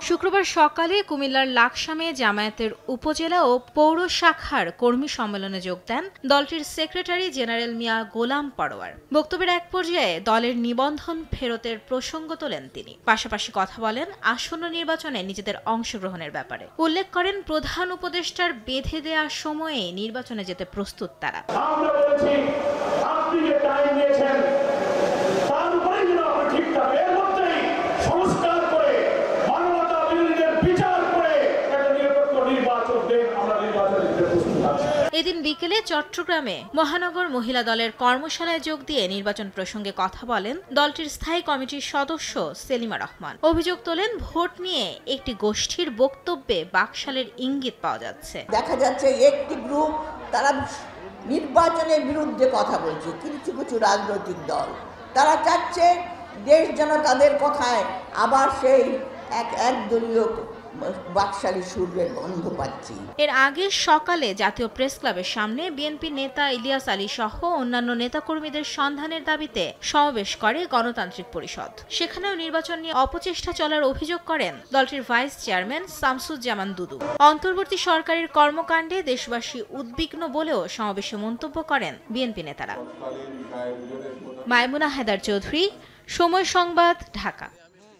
শুক্রবার সকালে কুমিল্লার লাকসামে জামায়াতের উপজেলা ও পৌর শাখার কর্মী সম্মেলনে যোগ দেন দলটির সেক্রেটারি জেনারেল মিয়া গোলাম পরোয়ার। বক্তব্যের এক পর্যায়ে দলের নিবন্ধন ফেরতের প্রসঙ্গ তোলেন তিনি। পাশাপাশি কথা বলেন আসন্ন নির্বাচনে নিজেদের অংশগ্রহণের ব্যাপারে। উল্লেখ করেন প্রধান উপদেষ্টার বেঁধে দেওয়া সময়ে নির্বাচনে যেতে প্রস্তুত তারা। এদিন বিকেলে চট্টগ্রামে মহানগর মহিলা দলের কর্মশালায় যোগ দিয়ে নির্বাচন প্রসঙ্গে কথা বলেন দলটির স্থায়ী কমিটির সদস্য সেলিমা রহমান। অভিযোগ তোলেন ভোট নিয়ে একটি গোষ্ঠীর বক্তব্যে বাকশালের ইঙ্গিত পাওয়া যাচ্ছে। দেখা যাচ্ছে একটি গ্রুপ তারা নির্বাচনের বিরুদ্ধে কথা বলছে, কিছু কিছু রাজনৈতিক দল তারা চাচ্ছে দেশ যেন তাদের কথায় আবার সেই একদলীয় বাকশালী সুরের গন্ধ পাচ্ছি। এর আগে সকালে জাতীয় প্রেস ক্লাবের সামনে বিএনপি নেতা ইলিয়াস আলী সহ অন্যান্য নেতাকর্মীদের সন্ধানের দাবিতে সমাবেশ করে গণতান্ত্রিক পরিষদ। সেখানেও নির্বাচন নিয়ে অপচেষ্টা চলার অভিযোগ করেন দলটির ভাইস চেয়ারম্যান শামসুজ্জামান দুদু। অন্তর্বর্তী সরকারের কর্মকাণ্ডে দেশবাসী উদ্বিগ্ন বলেও সমাবেশে মন্তব্য করেন বিএনপি নেতারা। মাইমুনা হায়দার চৌধুরী, সময় সংবাদ, ঢাকা।